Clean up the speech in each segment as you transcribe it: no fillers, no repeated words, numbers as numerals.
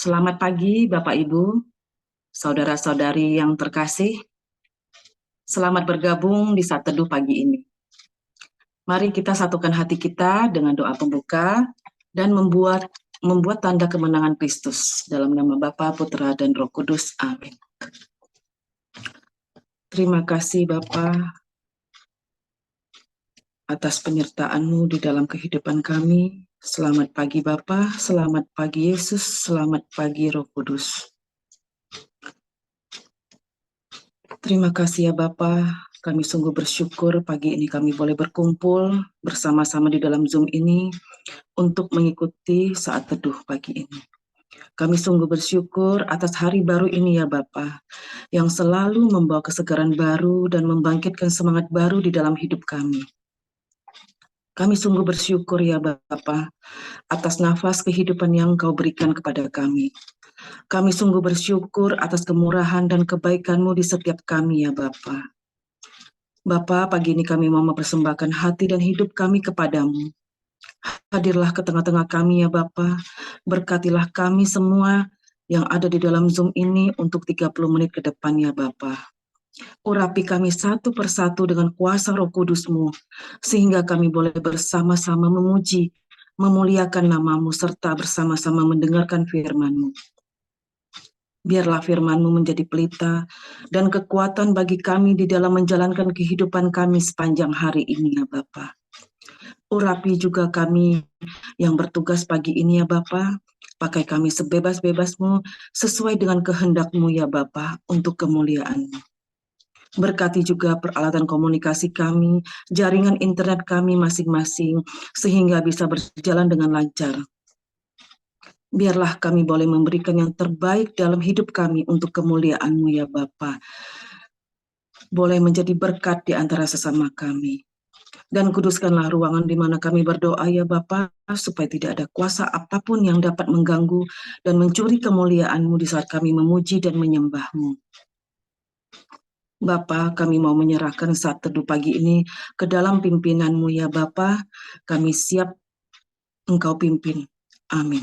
Selamat pagi, Bapak Ibu, saudara-saudari yang terkasih. Selamat bergabung di Saat Teduh pagi ini. Mari kita satukan hati kita dengan doa pembuka dan membuat tanda kemenangan Kristus dalam nama Bapa, Putra, dan Roh Kudus. Amin. Terima kasih Bapa atas penyertaan-Mu di dalam kehidupan kami. Selamat pagi Bapa, selamat pagi Yesus, selamat pagi Roh Kudus. Terima kasih ya Bapa, kami sungguh bersyukur pagi ini kami boleh berkumpul bersama-sama di dalam Zoom ini untuk mengikuti saat teduh pagi ini. Kami sungguh bersyukur atas hari baru ini ya Bapa, yang selalu membawa kesegaran baru dan membangkitkan semangat baru di dalam hidup kami. Kami sungguh bersyukur ya Bapa, atas nafas kehidupan yang Kau berikan kepada kami. Kami sungguh bersyukur atas kemurahan dan kebaikan-Mu di setiap kami ya Bapa. Bapa, pagi ini kami mau mempersembahkan hati dan hidup kami kepadamu. Hadirlah ke tengah-tengah kami ya Bapa, berkatilah kami semua yang ada di dalam Zoom ini untuk 30 menit ke depan ya Bapa. Urapi kami satu persatu dengan kuasa Roh Kudus-Mu, sehingga kami boleh bersama-sama memuji, memuliakan nama-Mu, serta bersama-sama mendengarkan firman-Mu. Biarlah firman-Mu menjadi pelita dan kekuatan bagi kami di dalam menjalankan kehidupan kami sepanjang hari ini ya Bapa. Urapi juga kami yang bertugas pagi ini ya Bapa. Pakai kami sebebas-bebas-Mu sesuai dengan kehendak-Mu ya Bapa untuk kemuliaan-Mu. Berkati juga peralatan komunikasi kami, jaringan internet kami masing-masing, sehingga bisa berjalan dengan lancar. Biarlah kami boleh memberikan yang terbaik dalam hidup kami untuk kemuliaan-Mu ya Bapa. Boleh menjadi berkat di antara sesama kami. Dan kuduskanlah ruangan di mana kami berdoa ya Bapa, supaya tidak ada kuasa apapun yang dapat mengganggu dan mencuri kemuliaan-Mu di saat kami memuji dan menyembah-Mu. Bapa, kami mau menyerahkan saat teduh pagi ini ke dalam pimpinan-Mu ya Bapa. Kami siap Engkau pimpin. Amin.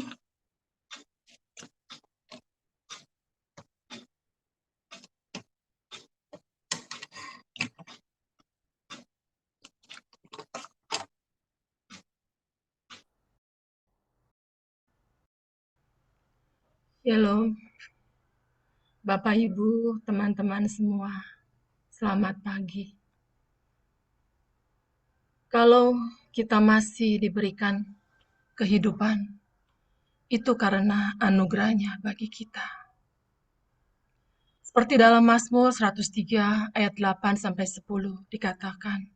Shalom, Bapak Ibu, teman-teman semua, selamat pagi. Kalau kita masih diberikan kehidupan, itu karena anugerahnya bagi kita. Seperti dalam Mazmur 103 ayat 8-10 dikatakan,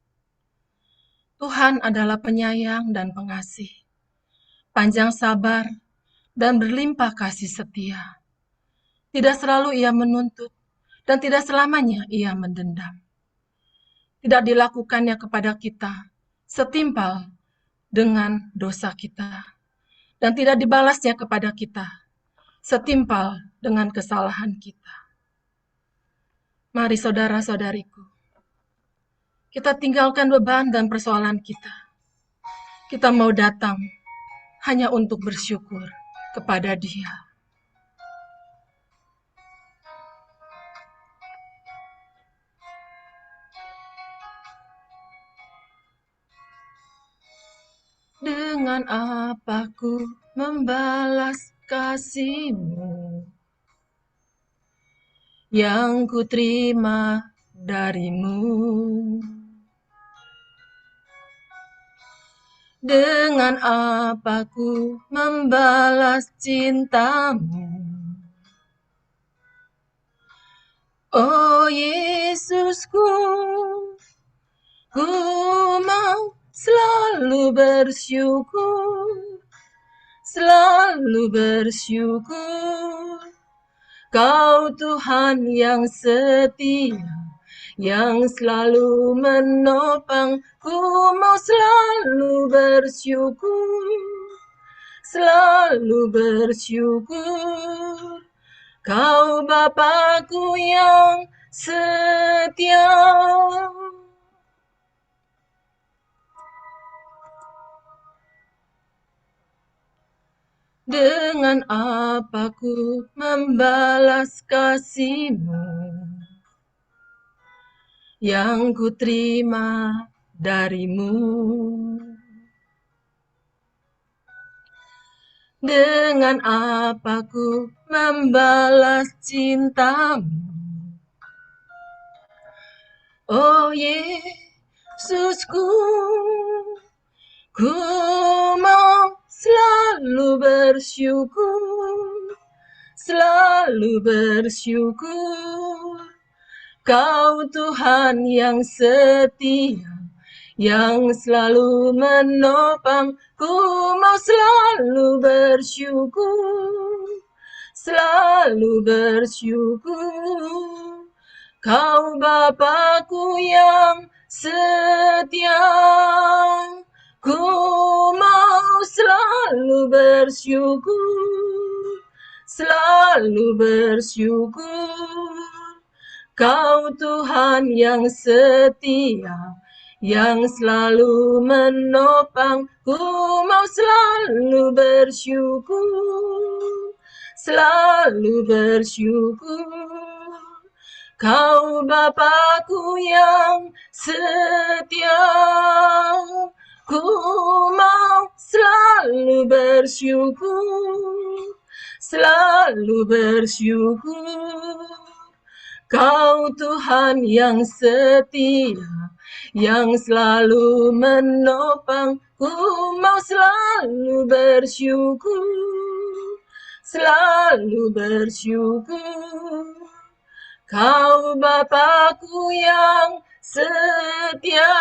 Tuhan adalah penyayang dan pengasih, panjang sabar dan berlimpah kasih setia. Tidak selalu ia menuntut dan tidak selamanya ia mendendam. Tidak dilakukannya kepada kita setimpal dengan dosa kita, dan tidak dibalasnya kepada kita setimpal dengan kesalahan kita. Mari saudara-saudariku, kita tinggalkan beban dan persoalan kita. Kita mau datang hanya untuk bersyukur kepada Dia. Dengan apa ku membalas kasih-Mu yang ku terima dari-Mu? Dengan apa ku membalas cinta-Mu? Oh Yesusku, ku mau selalu bersyukur, selalu bersyukur. Kau Tuhan yang setia, yang selalu menopang, ku mau selalu bersyukur, selalu bersyukur. Kau Bapakku yang setia. Dengan apa ku membalas kasih-Mu yang ku terima dari-Mu? Dengan apa ku membalas cinta-Mu? Oh Yesusku, ku mau selalu bersyukur, selalu bersyukur. Kau Tuhan yang setia, yang selalu menopang. Ku mau selalu bersyukur, selalu bersyukur. Kau Bapa-Ku yang setia, ku mau selalu bersyukur, selalu bersyukur. Kau Tuhan yang setia, yang selalu menopang. Ku mau selalu bersyukur, selalu bersyukur. Kau Bapa-Ku yang setia, ku mau selalu bersyukur, selalu bersyukur. Kau Tuhan yang setia, yang selalu menopang. Ku mau selalu bersyukur, selalu bersyukur. Kau Bapa-Ku yang setia,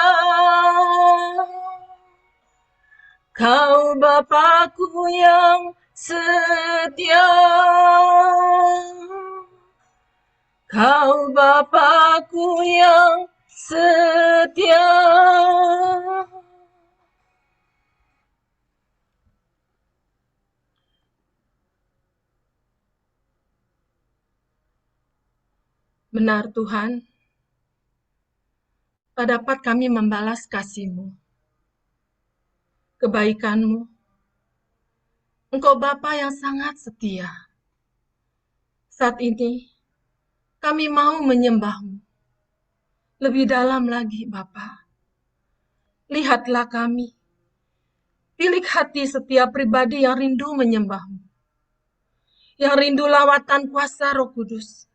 Kau Bapa-Ku yang setia, Kau Bapa-Ku yang setia. Benar Tuhan, tak dapat kami membalas kasih-Mu, kebaikan-Mu. Engkau Bapa yang sangat setia. Saat ini, kami mau menyembah-Mu lebih dalam lagi, Bapa. Lihatlah kami. Pilih hati setiap pribadi yang rindu menyembah-Mu, yang rindu lawatan kuasa Roh Kudus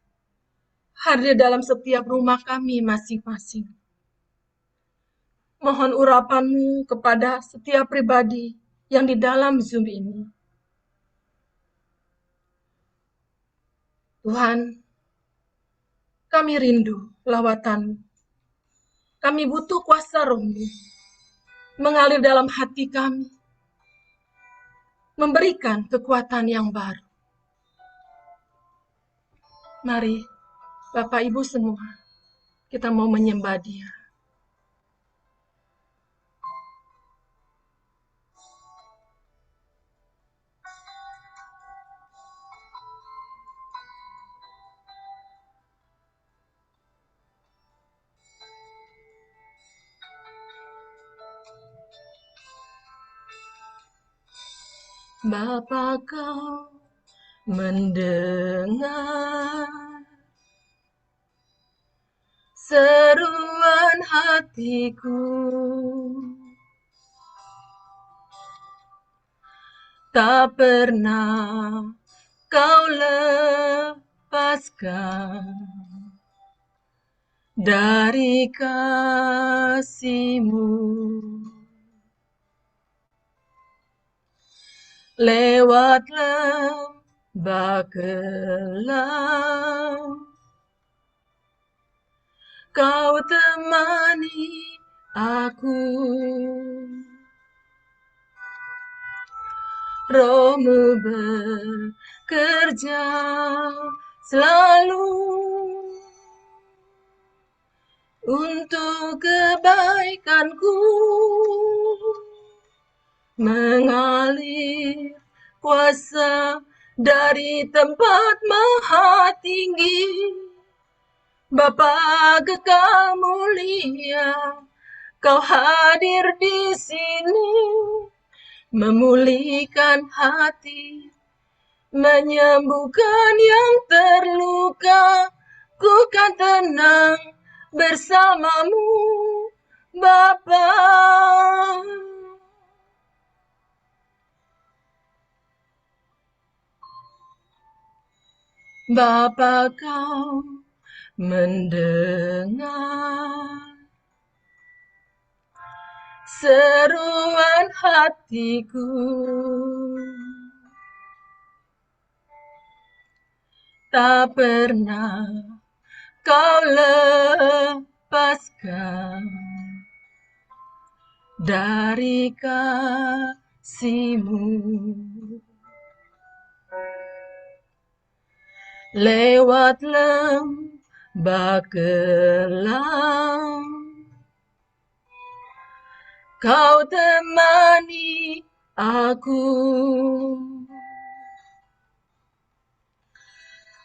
hadir dalam setiap rumah kami masing-masing. Mohon urapan-Mu kepada setiap pribadi yang di dalam Zoom ini. Tuhan, kami rindu lawatan-Mu. Kami butuh kuasa Roh-Mu mengalir dalam hati kami, memberikan kekuatan yang baru. Mari, Bapak Ibu semua, kita mau menyembah Dia. Bapa, Kau mendengar seruan hatiku, tak pernah Kau lepaskan dari kasih-Mu. Lewat lembah kelam, Kau temani aku. Roh-Mu bekerja selalu untuk kebaikanku, mengalir kuasa dari tempat maha tinggi. Bapa kekal mulia, Kau hadir di sini, memulihkan hati menyembuhkan yang terluka. Ku kan tenang bersamamu, Bapa. Bapa, Kau mendengar seruan hatiku. Tak pernah Kau lepaskan dari kasih-Mu. Lewat lembah kelam, Kau temani aku.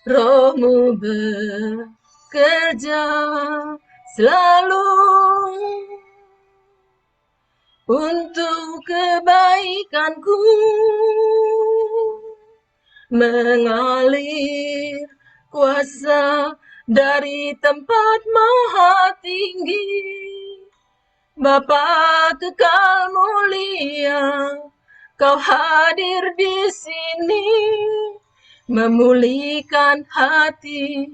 Roh-Mu bekerja selalu untuk kebaikanku, mengalir kuasa dari tempat maha tinggi. Bapa kekal mulia, Kau hadir di sini, memulihkan hati,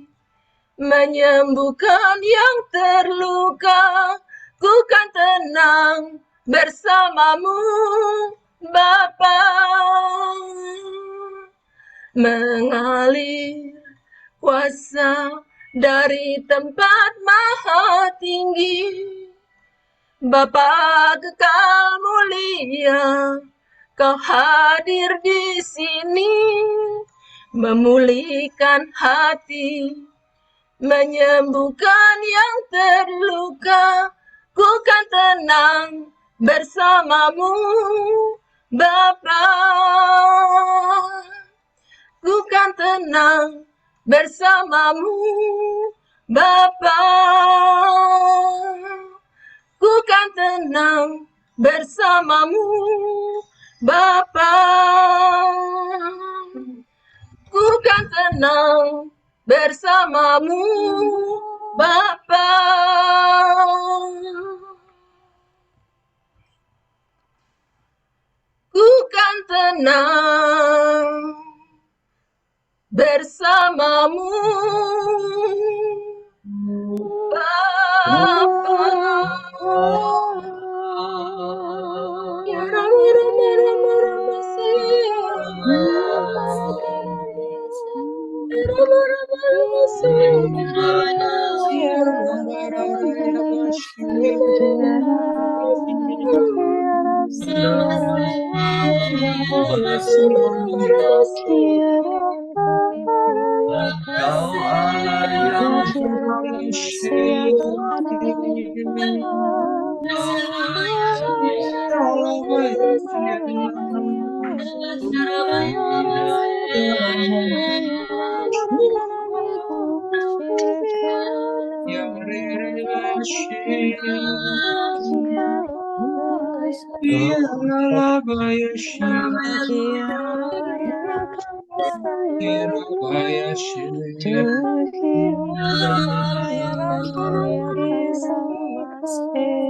menyembuhkan yang terluka. Ku kan tenang bersamamu, Bapa. Mengalir kuasa dari tempat maha tinggi. Bapa kekal mulia, Kau hadir di sini, memulihkan hati, menyembuhkan yang terluka. Ku kan tenang bersamamu, Bapa. Ku kan tenang bersamamu, Bapa. Ku kan tenang bersamamu, Bapa. Ku kan tenang bersamamu, Bapa. Ku kan tenang bersamamu, Bapa. Ya Rama Rama Rama Rama Sia. Rama Rama Rama Sia.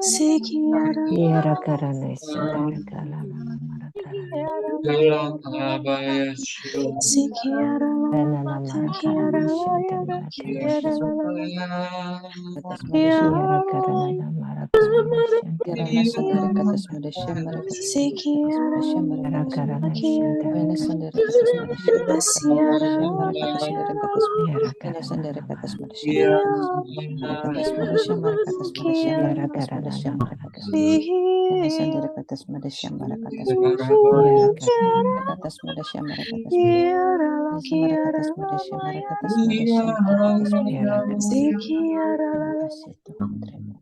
Sikiara Yara karana shandara kalala mara karana. Sikiara Rana mara karana shandara karana. Yara karana mara karana shandara. Yarana sandara katas madasya marakatas marakatas madasya Yara marakatas karana shandara Vena sandara katas madasya marakatas madasya marakatas marakatas Yara Vena sandara karana katas mara madasya marakatas marakatas madasya marakatas madasya Yara marakatas karana madasya mara marakatas karana. Vena sandara katas madasya marakatas madasya Yara karana katas madasya marakatas Vena marakatas madasya marakatas madasya marakatas Yara karana.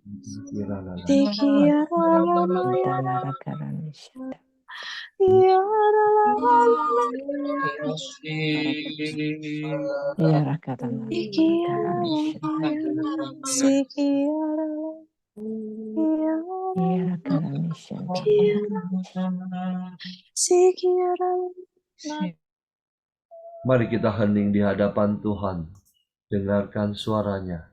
Terima Sikiara kasih Tuhan, terima kasih. Anta mara karana shandara. Yara karana mara karana shandara. Yara karana shandara. Mari kita hening di hadapan Tuhan, dengarkan suaranya.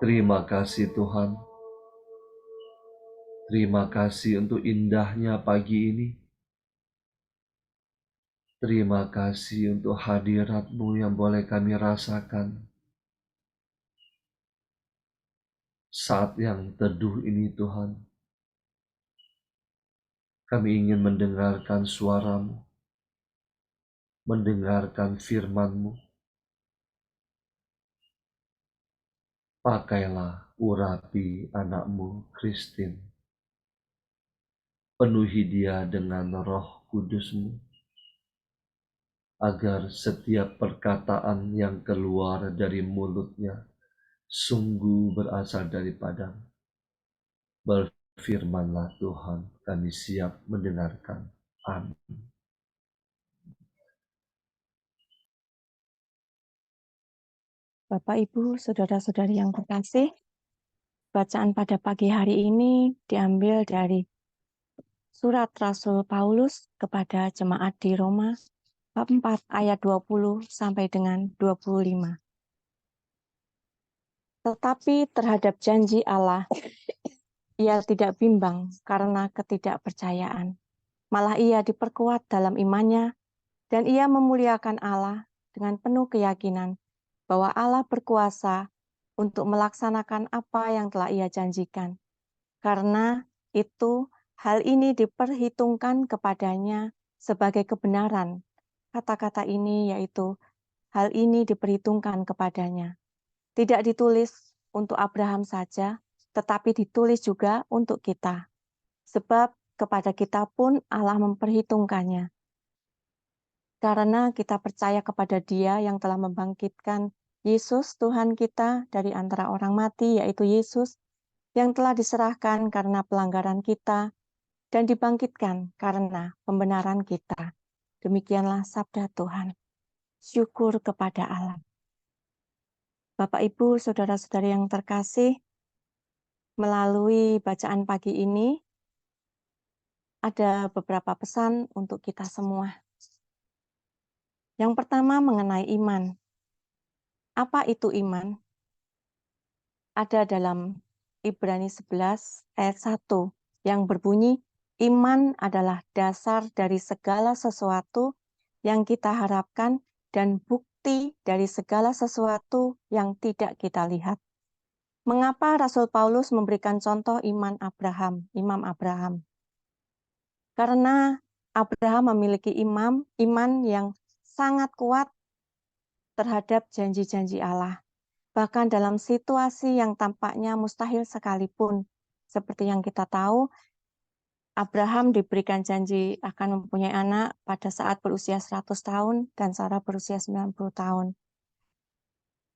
Terima kasih Tuhan. Terima kasih untuk indahnya pagi ini. Terima kasih untuk hadirat-Mu yang boleh kami rasakan. Saat yang teduh ini Tuhan, kami ingin mendengarkan suara-Mu, mendengarkan firman-Mu. Pakailah urapi anak-Mu, Christine. Penuhi dia dengan roh kudus-Mu, agar setiap perkataan yang keluar dari mulutnya sungguh berasal daripada-Mu. Berfirmanlah Tuhan, kami siap mendengarkan. Amin. Bapak, Ibu, Saudara-saudari yang terkasih, bacaan pada pagi hari ini diambil dari Surat Rasul Paulus kepada jemaat di Roma, bab 4 ayat 20 sampai dengan 25. Tetapi terhadap janji Allah, ia tidak bimbang karena ketidakpercayaan. Malah ia diperkuat dalam imannya, dan ia memuliakan Allah dengan penuh keyakinan bahwa Allah berkuasa untuk melaksanakan apa yang telah ia janjikan. Karena itu, hal ini diperhitungkan kepadanya sebagai kebenaran. Kata-kata ini yaitu, hal ini diperhitungkan kepadanya. Tidak ditulis untuk Abraham saja, tetapi ditulis juga untuk kita. Sebab kepada kita pun Allah memperhitungkannya. Karena kita percaya kepada Dia yang telah membangkitkan Yesus, Tuhan kita, dari antara orang mati, yaitu Yesus, yang telah diserahkan karena pelanggaran kita dan dibangkitkan karena pembenaran kita. Demikianlah sabda Tuhan. Syukur kepada Allah. Bapak, Ibu, Saudara-saudari yang terkasih, melalui bacaan pagi ini, ada beberapa pesan untuk kita semua. Yang pertama mengenai iman. Apa itu iman? Ada dalam Ibrani 11 ayat 1 yang berbunyi, iman adalah dasar dari segala sesuatu yang kita harapkan dan bukti dari segala sesuatu yang tidak kita lihat. Mengapa Rasul Paulus memberikan contoh iman Abraham, Imam Abraham? Karena Abraham memiliki iman yang sangat kuat terhadap janji-janji Allah. Bahkan dalam situasi yang tampaknya mustahil sekalipun. Seperti yang kita tahu, Abraham diberikan janji akan mempunyai anak pada saat berusia 100 tahun dan Sarah berusia 90 tahun.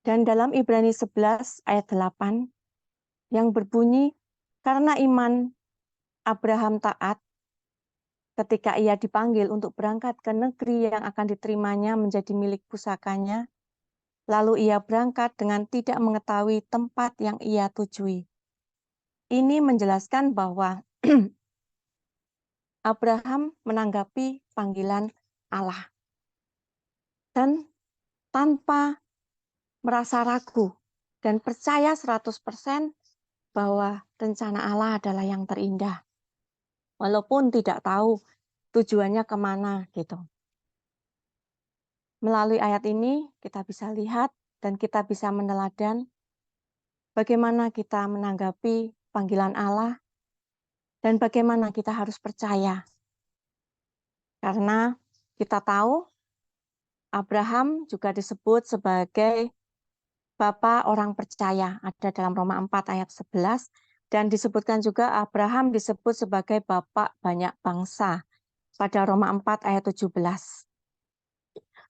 Dan dalam Ibrani 11 ayat 8 yang berbunyi, karena iman Abraham taat ketika ia dipanggil untuk berangkat ke negeri yang akan diterimanya menjadi milik pusakanya, Lalu ia berangkat dengan tidak mengetahui tempat yang ia tujui. Ini menjelaskan bahwa Abraham menanggapi panggilan Allah dan tanpa merasa ragu dan percaya 100% bahwa rencana Allah adalah yang terindah. Walaupun tidak tahu tujuannya kemana gitu. Melalui ayat ini kita bisa lihat dan kita bisa meneladan bagaimana kita menanggapi panggilan Allah dan bagaimana kita harus percaya. Karena kita tahu Abraham juga disebut sebagai Bapa orang percaya, ada dalam Roma 4 ayat 11, dan disebutkan juga Abraham disebut sebagai Bapak banyak bangsa pada Roma 4 ayat 17.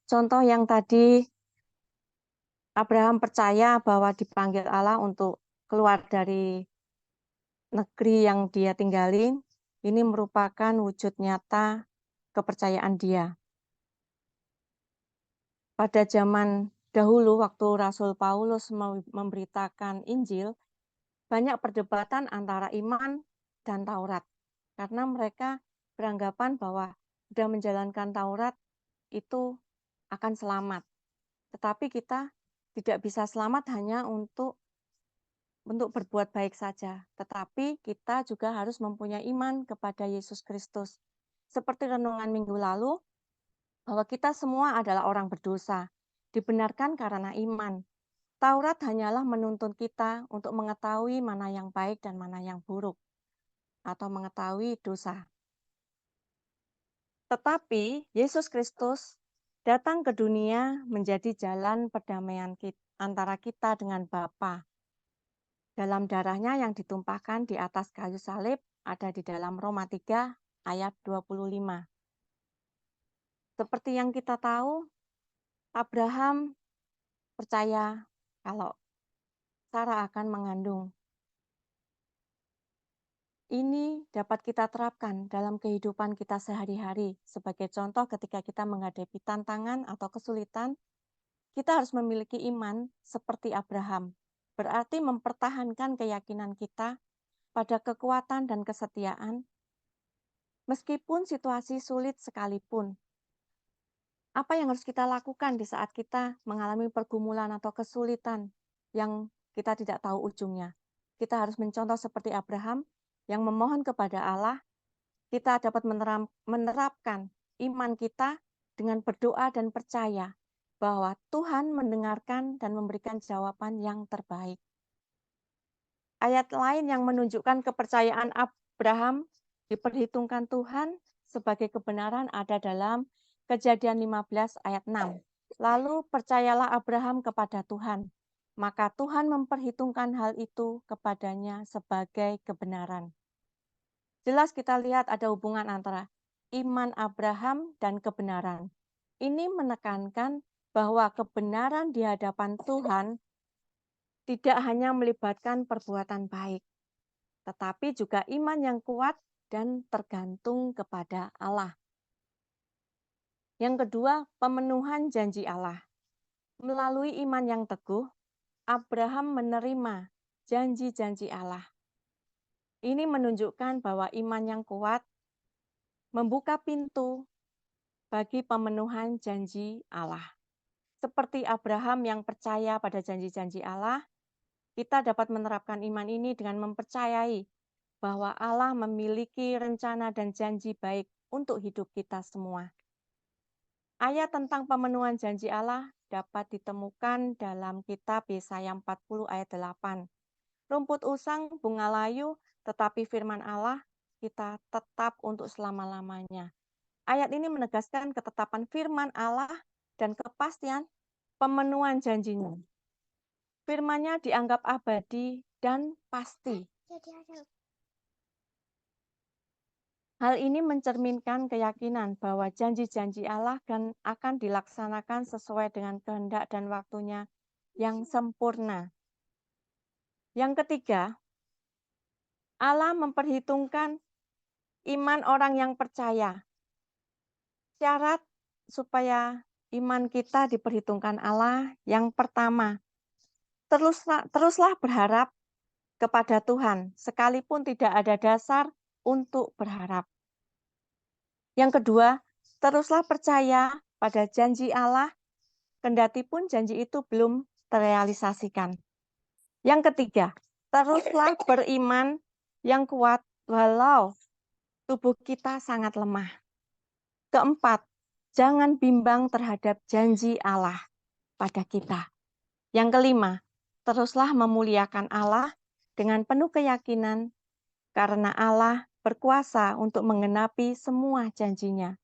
Contoh yang tadi, Abraham percaya bahwa dipanggil Allah untuk keluar dari negeri yang dia tinggali, ini merupakan wujud nyata kepercayaan dia. Pada zaman dahulu waktu Rasul Paulus memberitakan Injil, banyak perdebatan antara iman dan Taurat. Karena mereka beranggapan bahwa sudah menjalankan Taurat itu akan selamat. Tetapi kita tidak bisa selamat hanya untuk berbuat baik saja. Tetapi kita juga harus mempunyai iman kepada Yesus Kristus. Seperti renungan minggu lalu, bahwa kita semua adalah orang berdosa, dibenarkan karena iman. Taurat hanyalah menuntun kita untuk mengetahui mana yang baik dan mana yang buruk, atau mengetahui dosa. Tetapi Yesus Kristus datang ke dunia menjadi jalan perdamaian antara kita dengan Bapa. Dalam darahnya yang ditumpahkan di atas kayu salib ada di dalam Roma 3 ayat 25. Seperti yang kita tahu, Abraham percaya kalau Sarah akan mengandung. Ini dapat kita terapkan dalam kehidupan kita sehari-hari. Sebagai contoh, ketika kita menghadapi tantangan atau kesulitan, kita harus memiliki iman seperti Abraham. Berarti mempertahankan keyakinan kita pada kekuatan dan kesetiaan, meskipun situasi sulit sekalipun. Apa yang harus kita lakukan di saat kita mengalami pergumulan atau kesulitan yang kita tidak tahu ujungnya? Kita harus mencontoh seperti Abraham, yang memohon kepada Allah, kita dapat menerapkan iman kita dengan berdoa dan percaya bahwa Tuhan mendengarkan dan memberikan jawaban yang terbaik. Ayat lain yang menunjukkan kepercayaan Abraham diperhitungkan Tuhan sebagai kebenaran ada dalam Kejadian 15 ayat 6. Lalu percayalah Abraham kepada Tuhan, maka Tuhan memperhitungkan hal itu kepadanya sebagai kebenaran. Jelas kita lihat ada hubungan antara iman Abraham dan kebenaran. Ini menekankan bahwa kebenaran di hadapan Tuhan tidak hanya melibatkan perbuatan baik, tetapi juga iman yang kuat dan tergantung kepada Allah. Yang kedua, pemenuhan janji Allah. Melalui iman yang teguh, Abraham menerima janji-janji Allah. Ini menunjukkan bahwa iman yang kuat membuka pintu bagi pemenuhan janji Allah. Seperti Abraham yang percaya pada janji-janji Allah, kita dapat menerapkan iman ini dengan mempercayai bahwa Allah memiliki rencana dan janji baik untuk hidup kita semua. Ayat tentang pemenuhan janji Allah dapat ditemukan dalam kitab Yesaya 40 ayat 8. Rumput usang, bunga layu, tetapi firman Allah kita tetap untuk selama-lamanya. Ayat ini menegaskan ketetapan firman Allah dan kepastian pemenuhan janjinya. Firman-Nya dianggap abadi dan pasti. Hal ini mencerminkan keyakinan bahwa janji-janji Allah akan dilaksanakan sesuai dengan kehendak dan waktunya yang sempurna. Yang ketiga, Allah memperhitungkan iman orang yang percaya. Syarat supaya iman kita diperhitungkan Allah. Yang pertama, teruslah berharap kepada Tuhan, sekalipun tidak ada dasar untuk berharap. Yang kedua, teruslah percaya pada janji Allah, kendati pun janji itu belum terrealisasikan. Yang ketiga, teruslah beriman yang kuat walau tubuh kita sangat lemah. Keempat, jangan bimbang terhadap janji Allah pada kita. Yang kelima, teruslah memuliakan Allah dengan penuh keyakinan karena Allah berkuasa untuk menggenapi semua janjinya.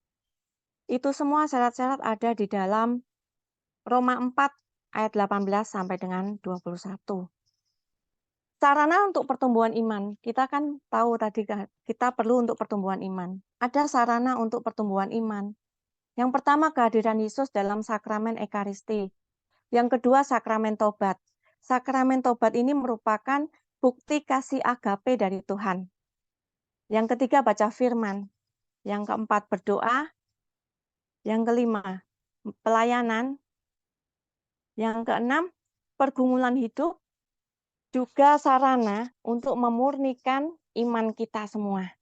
Itu semua syarat-syarat ada di dalam Roma 4 ayat 18 sampai dengan 21. Sarana untuk pertumbuhan iman, kita kan tahu tadi kita perlu untuk pertumbuhan iman. Ada sarana untuk pertumbuhan iman. Yang pertama, kehadiran Yesus dalam sakramen Ekaristi. Yang kedua, sakramen tobat. Sakramen tobat ini merupakan bukti kasih agape dari Tuhan. Yang ketiga, baca firman. Yang keempat, berdoa. Yang kelima, pelayanan. Yang keenam, pergumulan hidup. Juga sarana untuk memurnikan iman kita semua.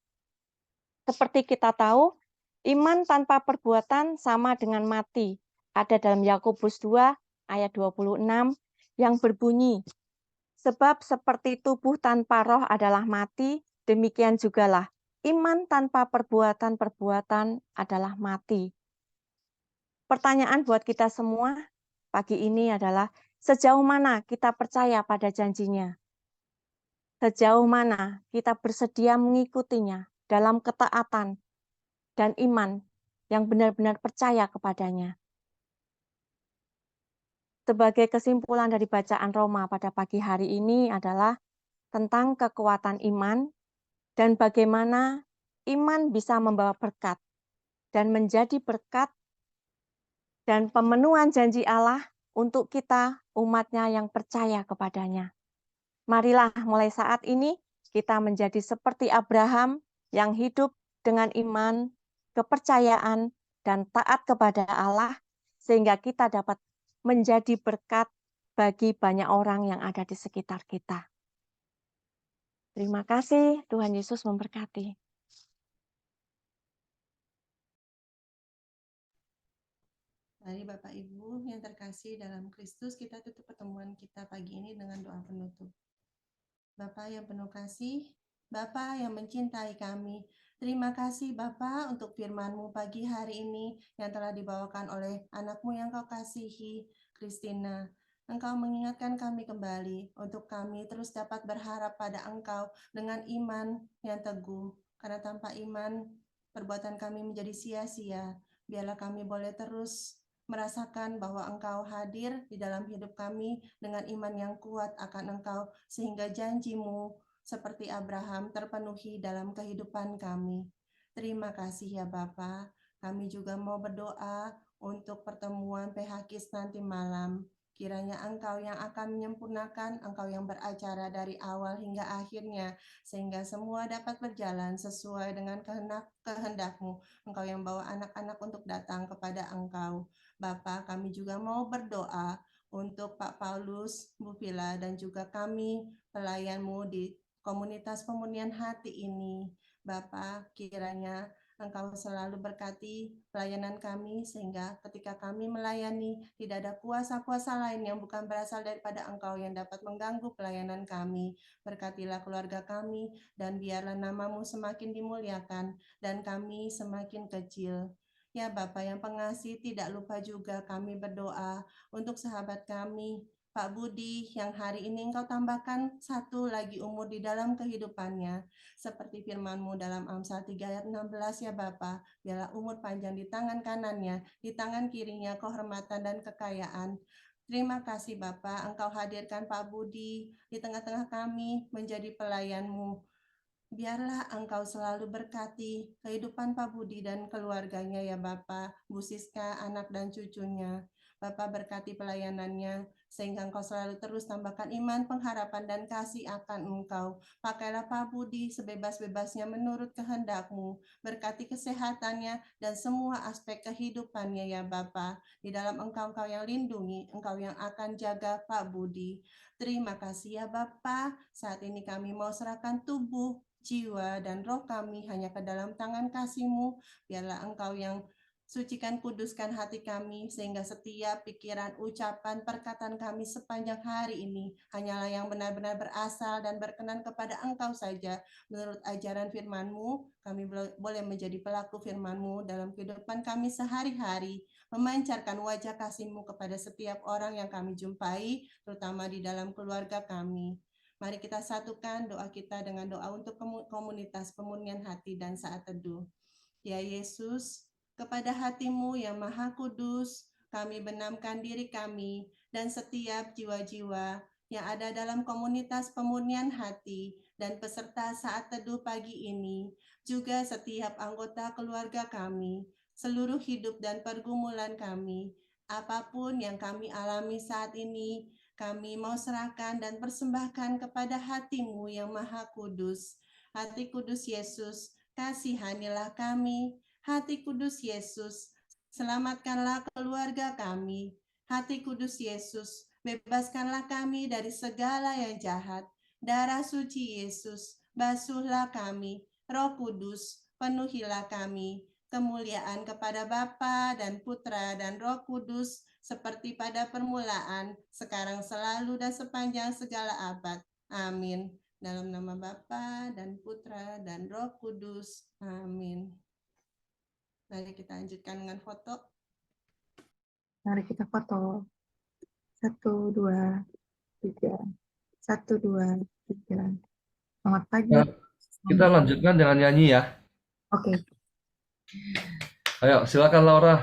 Seperti kita tahu, iman tanpa perbuatan sama dengan mati. Ada dalam Yakobus 2 ayat 26 yang berbunyi, sebab seperti tubuh tanpa roh adalah mati, demikian jugalah iman tanpa perbuatan-perbuatan adalah mati. Pertanyaan buat kita semua pagi ini adalah, sejauh mana kita percaya pada janjinya? Sejauh mana kita bersedia mengikutinya dalam ketaatan dan iman yang benar-benar percaya kepadanya? Sebagai kesimpulan dari bacaan Roma pada pagi hari ini adalah tentang kekuatan iman dan bagaimana iman bisa membawa berkat dan menjadi berkat dan pemenuhan janji Allah untuk kita, umat-Nya yang percaya kepadanya. Marilah mulai saat ini kita menjadi seperti Abraham yang hidup dengan iman, kepercayaan, dan taat kepada Allah, sehingga kita dapat menjadi berkat bagi banyak orang yang ada di sekitar kita. Terima kasih, Tuhan Yesus memberkati. Mari Bapak Ibu yang terkasih dalam Kristus, kita tutup pertemuan kita pagi ini dengan doa penutup. Bapa yang penuh kasih, Bapa yang mencintai kami, terima kasih Bapa untuk firman-Mu pagi hari ini yang telah dibawakan oleh anak-Mu yang Kau kasihi, Christina. Engkau mengingatkan kami kembali untuk kami terus dapat berharap pada Engkau dengan iman yang teguh. Karena tanpa iman, perbuatan kami menjadi sia-sia. Biarlah kami boleh terus merasakan bahwa Engkau hadir di dalam hidup kami dengan iman yang kuat akan Engkau, sehingga janji-Mu seperti Abraham terpenuhi dalam kehidupan kami. Terima kasih ya Bapa. Kami juga mau berdoa untuk pertemuan PHKIS nanti malam. Kiranya Engkau yang akan menyempurnakan, Engkau yang beracara dari awal hingga akhirnya, sehingga semua dapat berjalan sesuai dengan kehendak-Mu. Engkau yang bawa anak-anak untuk datang kepada Engkau. Bapa, kami juga mau berdoa untuk Pak Paulus, Bu Vila, dan juga kami pelayan-Mu di komunitas pemurnian hati ini. Bapa, kiranya Engkau selalu berkati pelayanan kami, sehingga ketika kami melayani, tidak ada kuasa-kuasa lain yang bukan berasal daripada Engkau yang dapat mengganggu pelayanan kami. Berkatilah keluarga kami, dan biarlah nama-Mu semakin dimuliakan, dan kami semakin kecil. Ya Bapa yang pengasih, tidak lupa juga kami berdoa untuk sahabat kami, Pak Budi, yang hari ini Engkau tambahkan satu lagi umur di dalam kehidupannya. Seperti firman-Mu dalam Amsal 3 ayat 16 ya Bapa, biarlah umur panjang di tangan kanannya, di tangan kirinya kehormatan dan kekayaan. Terima kasih Bapa, Engkau hadirkan Pak Budi di tengah-tengah kami menjadi pelayan-Mu. Biarlah Engkau selalu berkati kehidupan Pak Budi dan keluarganya ya Bapa, Bu Siska, anak dan cucunya. Bapa berkati pelayanannya, sehingga Engkau selalu terus tambahkan iman, pengharapan, dan kasih akan Engkau. Pakailah Pak Budi sebebas-bebasnya menurut kehendak-Mu. Berkati kesehatannya dan semua aspek kehidupannya ya Bapa. Di dalam Engkau yang lindungi, Engkau yang akan jaga Pak Budi. Terima kasih ya Bapa. Saat ini kami mau serahkan tubuh, jiwa, dan roh kami hanya ke dalam tangan kasih-Mu. Biarlah Engkau yang sucikan, kuduskan hati kami, sehingga setiap pikiran, ucapan, perkataan kami sepanjang hari ini hanyalah yang benar-benar berasal dan berkenan kepada Engkau saja. Menurut ajaran firman-Mu, kami boleh menjadi pelaku firman-Mu dalam kehidupan kami sehari-hari, memancarkan wajah kasih-Mu kepada setiap orang yang kami jumpai, terutama di dalam keluarga kami. Mari kita satukan doa kita dengan doa untuk komunitas pemurnian hati dan saat teduh. Ya Yesus, kepada hati-Mu yang Maha Kudus, kami benamkan diri kami dan setiap jiwa-jiwa yang ada dalam komunitas pemurnian hati dan peserta saat teduh pagi ini, juga setiap anggota keluarga kami, seluruh hidup dan pergumulan kami, apapun yang kami alami saat ini, kami mau serahkan dan persembahkan kepada hati-Mu yang Maha Kudus. Hati kudus Yesus, kasihanilah kami. Hati kudus Yesus, selamatkanlah keluarga kami. Hati kudus Yesus, bebaskanlah kami dari segala yang jahat. Darah suci Yesus, basuhlah kami. Roh Kudus, penuhilah kami. Kemuliaan kepada Bapa dan Putra dan Roh Kudus, seperti pada permulaan, sekarang selalu dan sepanjang segala abad. Amin. Dalam nama Bapa dan Putra dan Roh Kudus. Amin. Mari kita lanjutkan dengan foto. Mari kita foto. 1, 2, 3. 1, 2, 3. Selamat pagi. Nah, kita lanjutkan dengan nyanyi ya. Oke. Ayo, silakan Laura.